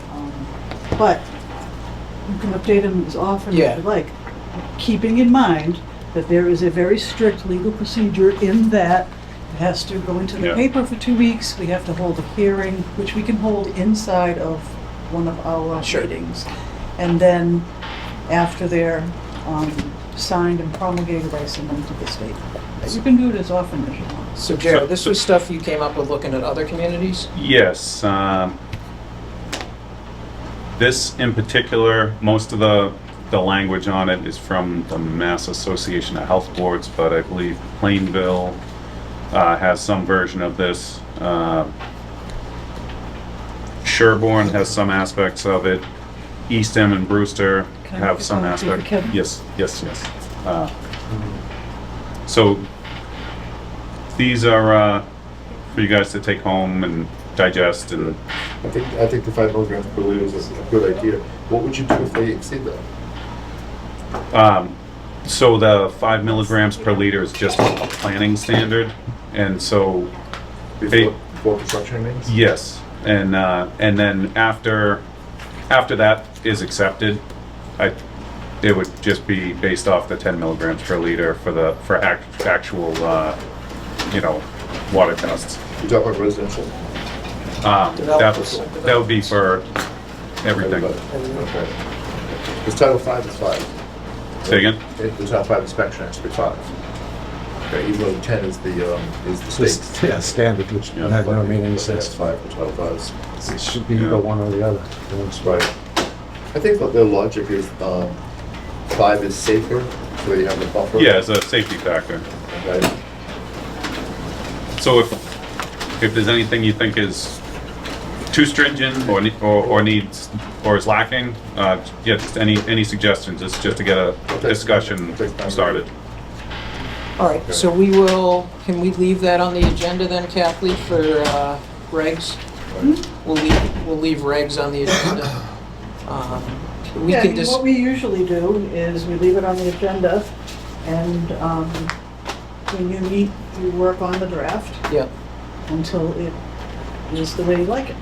But you can update them as often Yeah. as you like, keeping in mind that there is a very strict legal procedure in that it has to go into the Yeah. paper for 2 weeks. We have to hold a hearing, which we can hold inside of one of our Sure. meetings. And then after they're signed and promulgated, I send them to the state. You can do it as often as you want. So Jared, this was stuff you came up with looking at other communities? Yes. This in particular, most of the language on it is from the Mass Association of Health Boards, but I believe Plainville has some version of this. Sherborne has some aspects of it. Eastham and Brewster Can I have make a some copy for aspect. Kevin? Yes. So these are for you guys to take home and digest and. I think the 5 milligrams per liter is a good idea. What would you do if they exceed that? So the 5 milligrams per liter is just a planning standard, and so Before construction meetings? yes, and then after that is accepted, it would just be based off the 10 milligrams per liter for actual water tests. You talk about residential? That would be for everything. Okay. Because Title 5 is 5. Say again? The Title 5 inspection has to be 5. Okay, even though 10 is the state. Yeah, standard, which Yeah. had no mean any That's sense. 5 for Title 5s. It should be either one or the other. Right. I think that their logic is 5 is safer, so you have the buffer. Yeah, it's a safety factor. Okay. So if there's anything you think is too stringent or needs or is lacking, just any suggestions, just to get a discussion started. All right, so can we leave that on the agenda then, Kathleen, for regs? We'll leave regs on the agenda. We Yeah, can just, what we usually do is we leave it on the agenda, and when you meet, you work on the draft yeah, until it is the way you like it.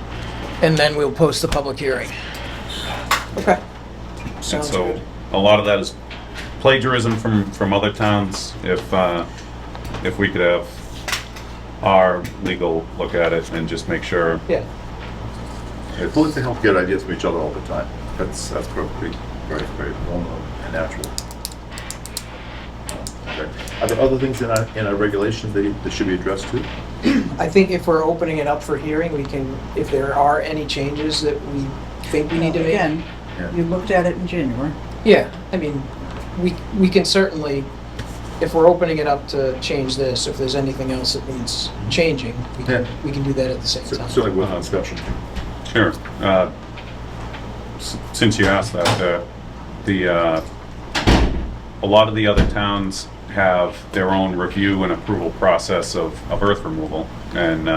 and then we'll post the public hearing. Okay. And Sounds so good. a lot of that is plagiarism from other towns. If we could have our legal look at it and just make sure. Yeah. It's good to help get ideas from each other all the time. That's perfectly, very, very normal and natural. Okay. Are there other things in our regulations that should be addressed too? I think if we're opening it up for hearing, we can, if there are any changes that we think we need to make. Again, Yeah. you looked at it in January. Yeah, I mean, we can certainly, if we're opening it up to change this, if there's anything else that needs changing, Yeah. we can do that at the same time. Certainly worth discussion. Sure. Since you asked that, a lot of the other towns have their own review and approval process of earth removal. And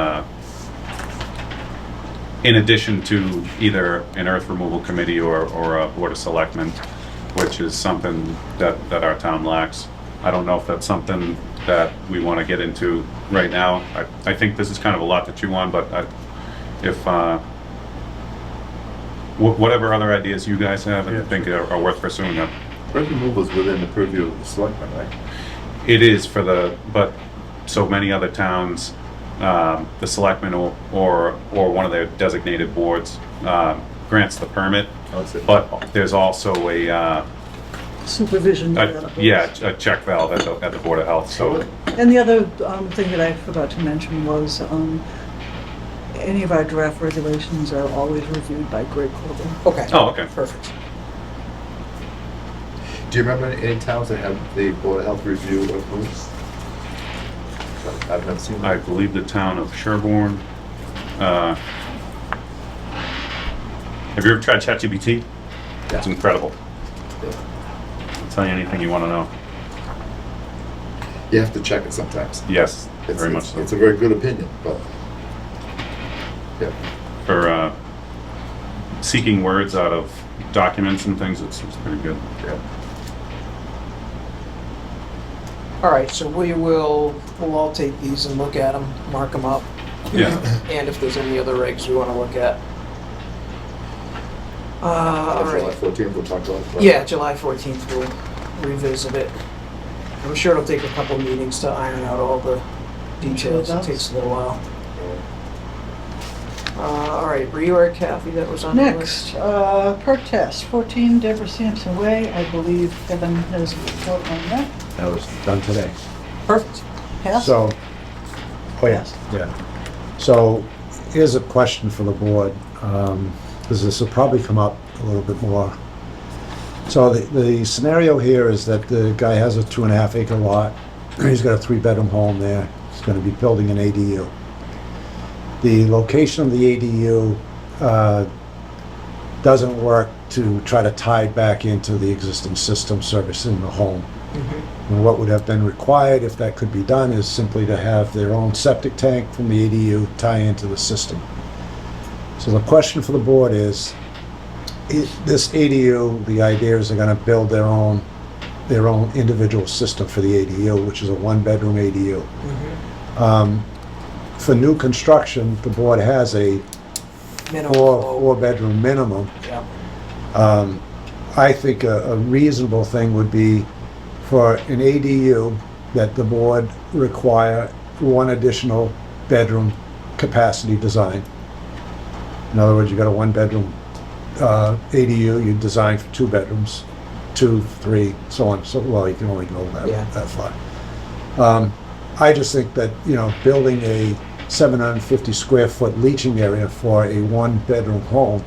in addition to either an earth removal committee or a board of selectmen, which is something that our town lacks. I don't know if that's something that we want to get into right now. I think this is kind of a lot to chew on, but whatever other ideas you guys have, I think are worth pursuing. Earth removal is within the purview of the selectmen, right? It is but so many other towns, the selectmen or one of their designated boards grants the permit, That's it. but there's also a Supervision. a check valve at the Board of Health. So And the other thing that I forgot to mention was any of our draft regulations are always reviewed by Greg Colvin. Okay. oh, okay. Perfect. Do you remember any towns that have the Board of Health review of moves? I've never seen I that. believe the town of Sherborne. Have you ever tried ChatGPT? It's incredible. It'll tell you anything you want to know. You have to check it sometimes. Yes, It's, very much it's, so. it's a very good opinion, but yeah. For seeking words out of documents and things, it's pretty good. Yeah. All right, so we'll all take these and look at them, mark them up, Yeah. and if there's any other regs we want to look at. All July right. 14th, we'll talk about it. Yeah, July 14th, we'll revisit it. I'm sure it'll take a couple meetings to iron out all the details. It does. takes a little while. All right, reorg, Kathy, that was on the Next, list. perk test, 14 Deborah Sampson Way. I believe Kevin has a report on that. That was done today. Perfect. Passed? So, oh yeah, Passed. yeah. So here's a question for the board, because this will probably come up a little bit more. So the scenario here is that the guy has a 2.5 acre lot. He's got a 3-bedroom home there. He's going to be building an ADU. The location of the ADU doesn't work to try to tie it back into the existing system servicing the home. And what would have been required, if that could be done, is simply to have their own septic tank from the ADU tie into the system. So the question for the board is, this ADU, the idea is they're gonna build their own individual system for the ADU, which is a 1-bedroom ADU. For new construction, the board has a Minimum. four-bedroom minimum. Yeah. I think a reasonable thing would be for an ADU that the board require 1 additional bedroom capacity design. In other words, you got a 1-bedroom ADU, you design for 2 bedrooms, 2, 3, so on. So, well, you can only go Yeah. that far. I just think that, building a 750 square foot leaching area for a 1-bedroom home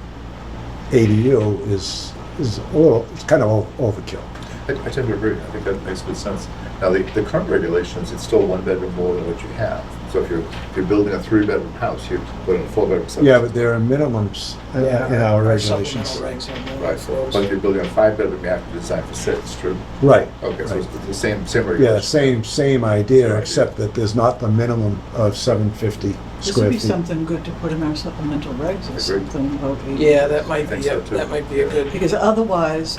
ADU is a little, it's kind of overkill. I tend to agree. I think that makes good sense. Now, the current regulations, it's still 1 bedroom more than what you have. So So if you're building a 3-bedroom house, you put in a 4-bedroom septic. Yeah, but there are minimums in our regulations. Supplemental regs have no Right, flows. but if you're building a 5-bedroom, you have to design for 6, true? Right. Okay, so right. it's the same Yeah, regulation. same idea, Same except that there's not the minimum of 750 This would square be feet. something good to put in our supplemental regs, or Agreed. something about 80. Yeah, that might I be, think so, too. that might be a good, Because otherwise,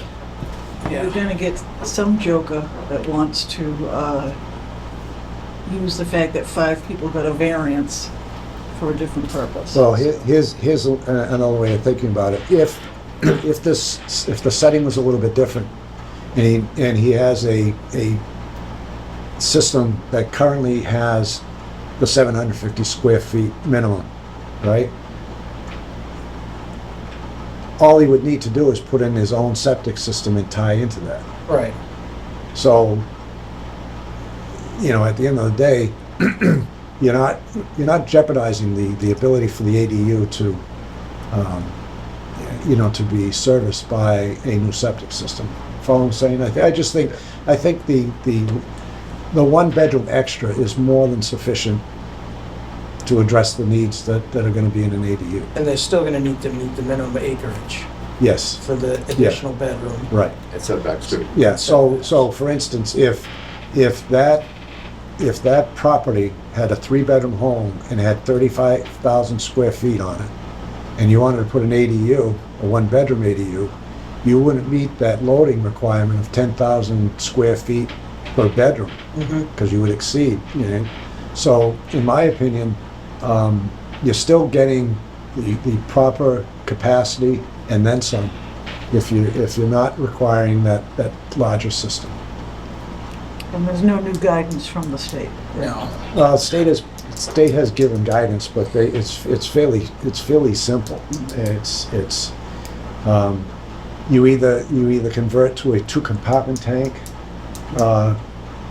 yeah. you're gonna get some joker that wants to, use the fact that 5 people got a variance for a different purpose. Well, here's another way of thinking about it. If the setting was a little bit different, and he has a system that currently has the 750 square feet minimum, right? All he would need to do is put in his own septic system and tie into that. Right. So, you know, at the end of the day, you're not jeopardizing the ability for the ADU to, to be serviced by a new septic system. Follow what I'm saying? I think the 1-bedroom extra is more than sufficient to address the needs that are going to be in an ADU. And they're still gonna need to meet the minimum acreage Yes, for the additional bedroom. right. And setbacks too. Yeah, so for instance, if that property had a 3-bedroom home and had 35,000 square feet on it, and you wanted to put an ADU, a 1-bedroom ADU, you wouldn't meet that loading requirement of 10,000 square feet per bedroom, Mhm. because you would exceed, you know. So, in my opinion, you're still getting the proper capacity and then some, if you're not requiring that larger system. And there's no new guidance from the state. No. Well, state has given guidance, but it's fairly simple. You either convert to a 2-compartment tank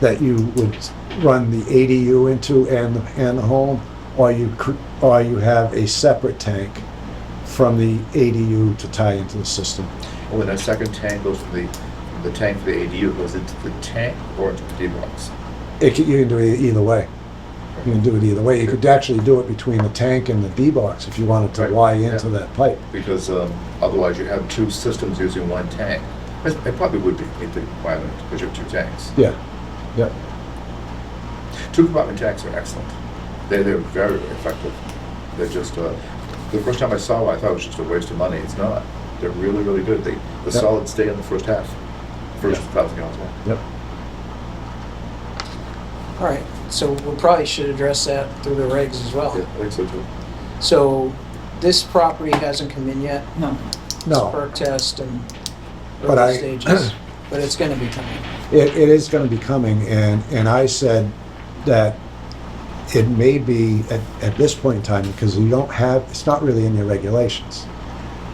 that you would run the ADU into and the home, or you have a separate tank from the ADU to tie into the system. When that second tank goes from the tank for the ADU, goes into the tank or into the D-box? You can do it either way. You can do it either way. You could actually do it between the tank and the D-box if you wanted to Right, lie yeah. into that pipe. Because otherwise you have 2 systems using 1 tank. It probably would meet the requirement because you have 2 tanks. Yeah, yeah. 2-compartment tanks are excellent. They're very, very effective. They're just, the first time I saw one, I thought it was just a waste of money. It's not. They're really, really good. The solids stay in the first half, first 1,000 gallons. Yep. All right, so we probably should address that through the regs as well. Yeah, I think so too. So this property hasn't come in yet? No. It's No, perk test and But early I- stages, but it's gonna be coming. it is going to be coming, and I said that it may be at this point in time, because it's not really in your regulations,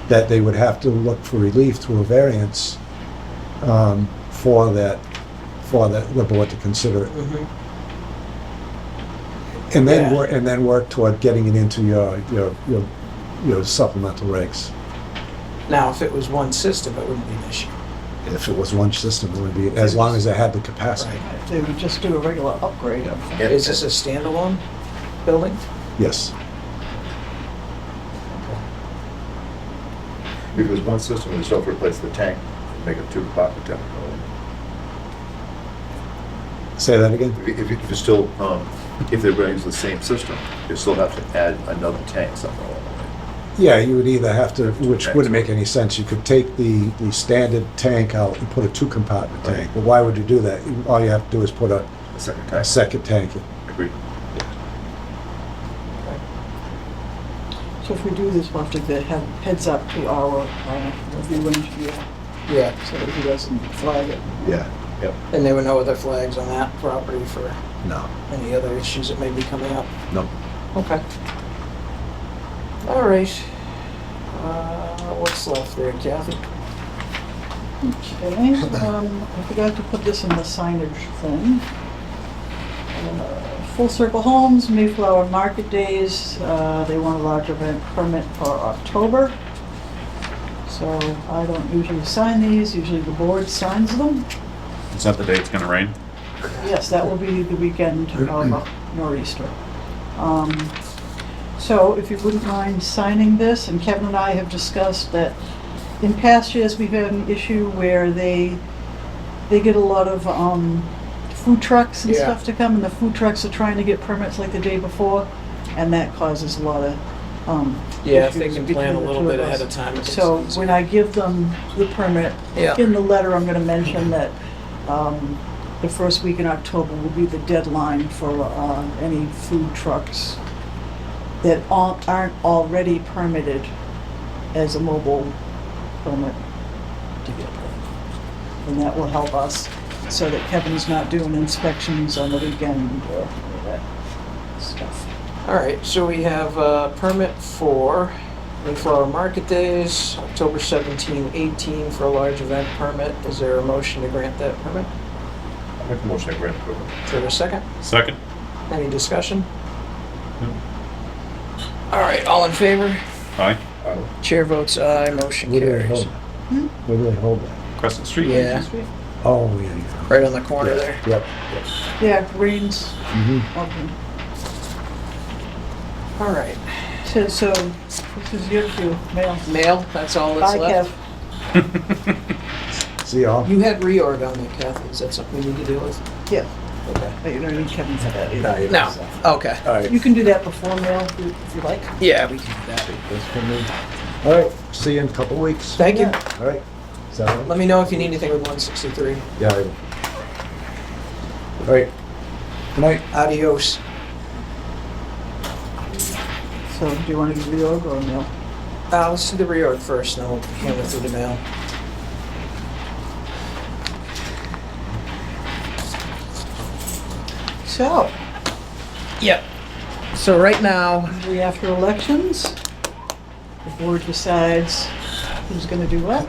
that they would have to look for relief through a variance for the board to consider it. Mhm. And then Yeah. work toward getting it into your supplemental regs. Now, if it was one system, it wouldn't be an issue. If it was one system, it would be, as long as it had the capacity. Right. If they would just do a regular upgrade of And- Is this a standalone building? Yes. If it was one system, we still have to replace the tank, make it 2-compartment tank. Say that again? If you still, if they're going to use the same system, you still have to add another tank somewhere along the way. Yeah, you would either have to, which wouldn't make any sense, you could take the standard tank out and put a 2-compartment tank. But why would you do that? All you have to do is put a The second tank. second tank in. Agreed. So if we do this, we'll have to get heads up to our review engineer, Yeah. so that he doesn't flag it. Yeah. Yep. And there were no other flags on that property for No. any other issues that may be coming up? No. Okay. All right. What's left there, Kathy? Okay, I forgot to put this in the signage thing. Full Circle Homes, Mayflower Market Days, they want a large event permit for October. So I don't usually sign these, usually the board signs them. Is that the day it's gonna rain? Yes, that will be the weekend of nor'easter. So if you wouldn't mind signing this, and Kevin and I have discussed that in past years, we've had an issue where they get a lot of food trucks and Yeah. stuff to come, and the food trucks are trying to get permits like the day before, and that causes a lot of Yeah, if they issues can plan a between the little two bit of ahead us. of time. it's So easier. when I give them the permit, Yeah. in the letter, I'm gonna mention that the first week in October will be the deadline for any food trucks that aren't already permitted as a mobile permit to get there. And that will help us so that Kevin's not doing inspections on the weekend or any of that stuff. All right, so we have a permit for Mayflower Market Days, October 17, 18 for a large event permit. Is there a motion to grant that permit? I'll make a motion to grant approval. Is there a second? Second? Any discussion? All right, all in favor? Aye. Chair votes aye, motion Where do they carries. hold that? Where do they hold that? Crescent Street? Yeah, Oh, yeah, yeah. right on the corner there. Yep. Yeah, greens. Mm-hmm. Okay. All right, So this is your cue, mail. mail, that's all that's Bye, left. Kev. See y'all. You had reorg on that, Kathy. Is that something we need to deal with? Yeah, Okay. but you don't need Kevin for that either. No, you No, okay. All right. You can do that before mail if you like. Yeah, we can do that. That's for me. All right, see you in a couple weeks. Thank you. All right. Is that all right? Let me know if you need anything with 163. Yeah, I will. All right. Good night. Adios. So do you want to do reorg or mail? Let's do the reorg first, and then we'll hammer through the mail. So, Yep. So right now, usually after elections, the board decides who's going to do what.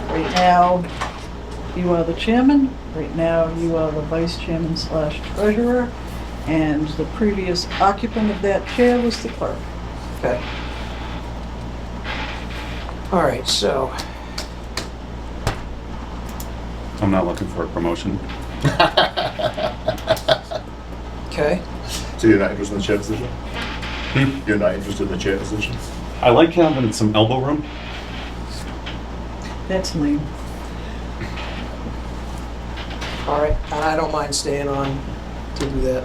Right now, you are the chairman. Right now, you are the vice chairman / treasurer. And the previous occupant of that chair was the clerk. okay. All right, so I'm not looking for a promotion. okay. So you're not interested in the chair position? You're not interested in the chair position? I like having some elbow room. That's lame. All right, and I don't mind staying on to do that.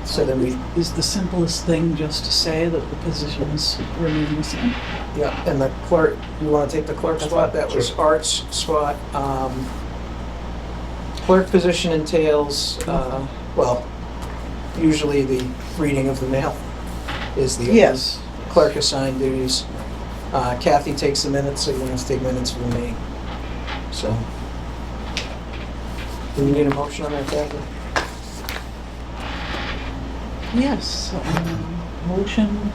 So then we, Is the simplest thing just to say that the positions remain the same? yeah, and the clerk, you want to take the clerk That's spot? fine, That was sure. Art's spot. Clerk position entails, well, usually the reading of the mail is the Yes. clerk assigned duties. Kathy takes the minutes, so you don't have to take minutes from me. So, do you need a motion on that, Kathy? Yes, motion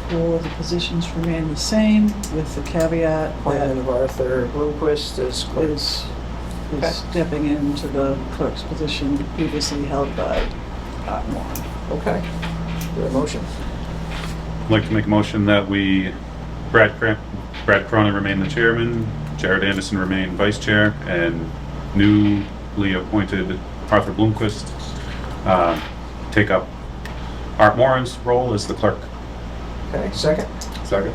for the positions remain the same with the caveat Appointment that of Arthur Bloomquist as clerk. is Okay. stepping into the clerk's position previously held by Art Warren. Okay. Do a motion. I'd like to make a motion that we, Brad Cronin remain the chairman, Jared Anderson remain vice chair, and newly appointed Arthur Bloomquist take up Art Moran's role as the clerk. Okay, second. Second?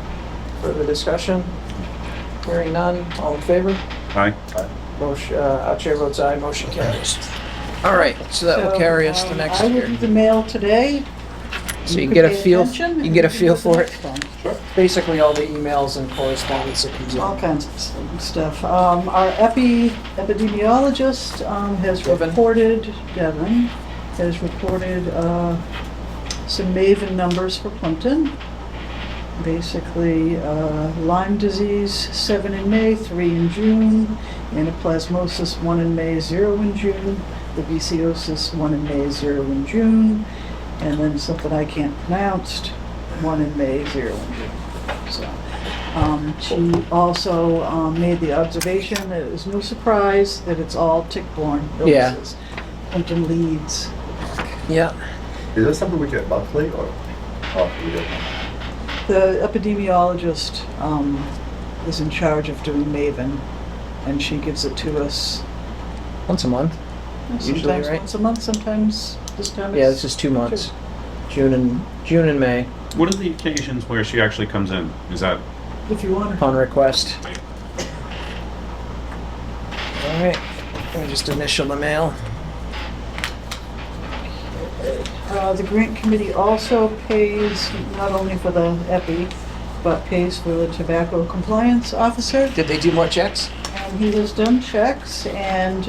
Further discussion? Hearing none, all in favor? Aye. Aye. Motion, chair votes aye, motion carries. All right, so that will carry us to next I will year. do the mail today. So you could get a pay feel, attention you and get a we can feel do for the it. next one. Sure. Basically, all the emails and correspondence that comes All in. kinds of stuff. Our epidemiologist has Devin. reported, Devin, has reported some MAVEN numbers for Plympton. Basically, Lyme disease, 7 in May, 3 in June, anaplasmosis, 1 in May, 0 in June, babesiosis, 1 in May, 0 in June, and then something I can't pronounce, 1 in May, 0 in June. So, she also made the observation that it was no surprise that it's all tick-borne Yeah. illnesses. Plympton leads. Yeah. Is that something we get monthly or? Oh, we get. The epidemiologist is in charge of doing MAVEN, and she gives it to us Once a month. Usually, Sometimes right? once a month, sometimes this time Yeah, it's this is 2 months. June and May, What are the occasions where she actually comes in? Is that, if you want. upon request. All right, let me just initial the mail. The grant committee also pays not only for the EPI, but pays for the tobacco compliance officer. Did they do more checks? And he has done checks and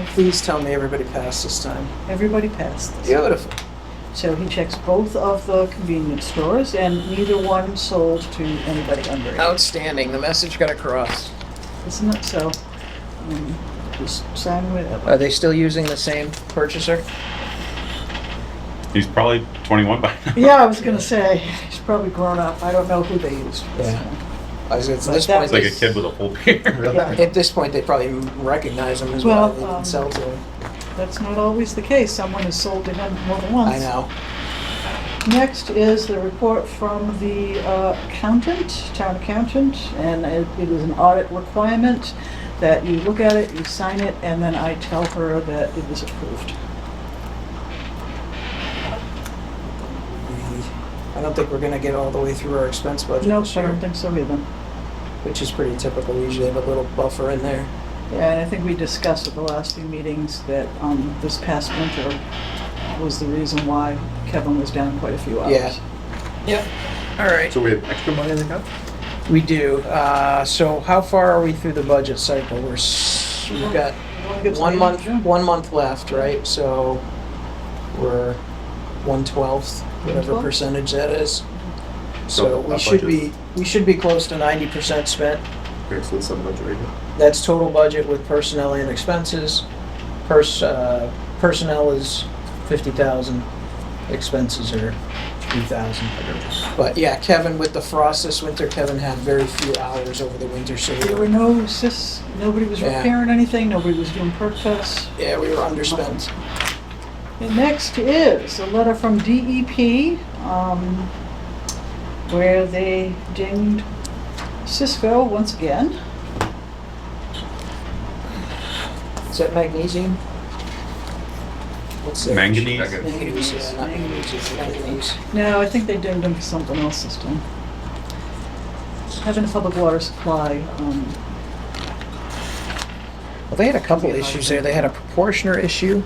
Please tell me everybody passed this time. everybody passed this. Beautiful. So he checks both of the convenience stores and neither one sold to anybody under age. Outstanding, the message got across. Isn't it so? Just sign whatever. Are they still using the same purchaser? he's probably 21 by now. Yeah, I was gonna say, he's probably grown up. I don't know who they used. Yeah. At this But point, that It's like a kid with a full beard. Yeah. at this point, they probably recognize him as Well, well. They didn't sell to him. That's not always the case. Someone has sold to him more than once. I know. Next is the report from the accountant, town accountant, and it is an audit requirement that you look at it, you sign it, and then I tell her that it is approved. I don't think we're gonna get all the way through our expense budget Nope, this I year, don't think so either. which is pretty typical. We usually have a little buffer in there. Yeah, and I think we discussed at the last few meetings that this past winter was the reason why Kevin was down quite a few hours. Yeah. Yep. All right. So we have extra money in the account? We do. So how far are we through the budget cycle? We've got We wanna get to the 1 end of month, June. 1 month left, right? So we're 1/12, whatever 1/12? percentage that is. So So our budget- we should be close to 90% spent. Okay, so that's some budget right here. That's total budget with personnel and expenses. Personnel is 50,000, expenses are 3,000. But yeah, Kevin, with the frost this winter, Kevin had very few hours over the winter, so There were no nobody was Yeah. repairing anything, nobody was doing perk tests. yeah, we were underspent. And next is a letter from DEP, where they dinged Cisco once again. Is that magnesium? What's that? Manganese? Manganese, yeah, not manganese, manganese. No, I think they dinged them for something else this time. Having a public water supply, Well, they had a couple issues there. They had a proportioner issue,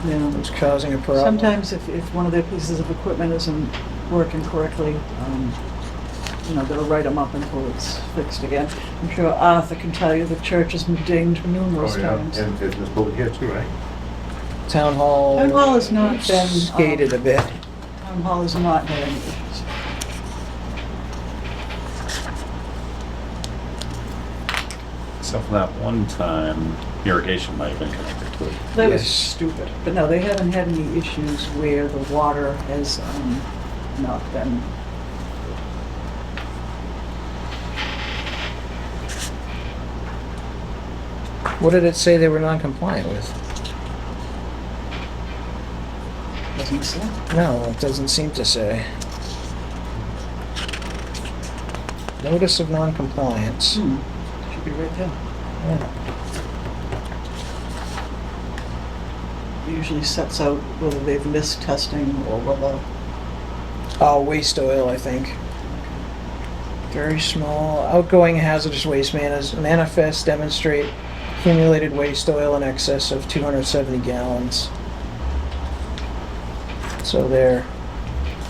you know, that was causing a problem. sometimes if one of their pieces of equipment isn't working correctly, you know, they'll write them up until it's fixed again. I'm sure Arthur can tell you the church has been dinged numerous Oh, yeah, times. and this building here too, right? Town hall. Town hall has not been, Skated a bit. Town hall has not had any issues. Except for that one time, irrigation might have been connected to it. That was Yes. stupid. But no, they haven't had any issues where the water has not been. What did it say they were non-compliant with? Doesn't say. No, it doesn't seem to say. Notice of non-compliance. Should be right there. Yeah. It usually sets out whether they've missed testing or whether. Oh, waste oil, I think. Very small. Outgoing hazardous waste manifest demonstrate accumulated waste oil in excess of 270 gallons. So their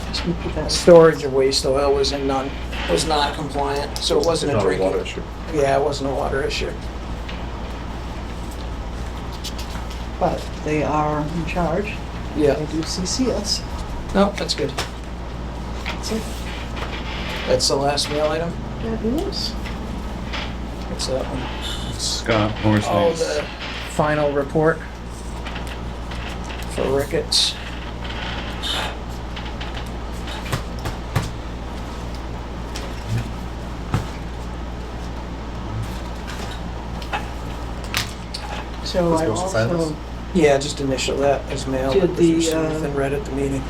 Just gonna put that. storage of waste oil was not compliant, so it wasn't a Not drinking. water issue. Yeah, it wasn't a water issue. But they are in charge. Yeah. They do CCS. No, that's good. That's it. That's the last mail item. That is. What's that one? Scott, Morris Oh, Lane's. the final report for Ricketts. So Let's I go sign also, this. Yeah, just initial that as mail. Did if you the, see anything read at the meeting.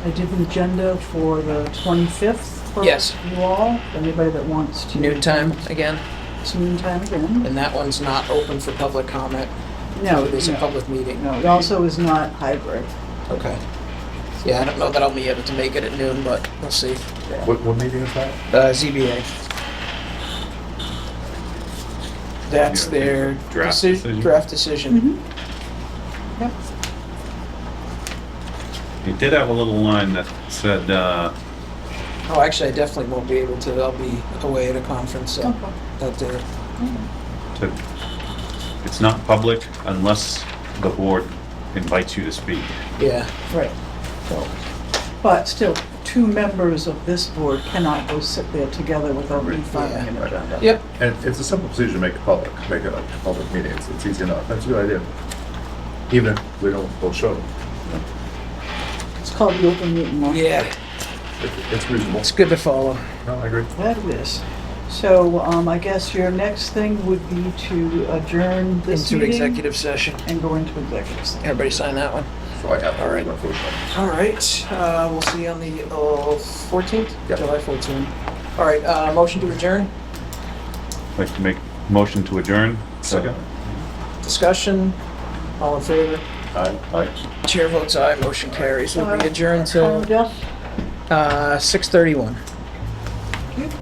I did the agenda for the 25th for Yes. you all, anybody that wants to. Noon time again, It's noon time again. and that one's not open for public comment. No, it is a no. public meeting. No, it also is not hybrid. Okay. Yeah, I don't know that I'll be able to make it at noon, but we'll see. What meeting is that? ZBA. That's Yeah, their draft decision? draft decision. Mhm. Yep. You did have a little line that said, Oh, actually, I definitely won't be able to. I'll be away at a conference Okay. that day. to- it's not public unless the board invites you to speak. Yeah. Right. So, but still, two members of this board cannot go sit there together without me filing an Yeah. agenda. Yep. And it's a simple procedure to make it public, make it a public meeting. It's easy enough. That's a good idea. Even if we don't both show. It's called the open meeting law. Yeah. It's reasonable. It's good to follow. No, I agree. That it is. So, I guess your next thing would be to adjourn this Into meeting executive session. and go into executive session. Everybody sign that one. So I have. All right. Unfortunately. All right. We'll see you on the 14th? Yep. July 14th. All right. Motion to adjourn. Like to make motion to adjourn? Second. Discussion. All in favor? Aye. Chair votes aye. Motion carries. We'll be adjourned till Jeff? 6:31. Thank you.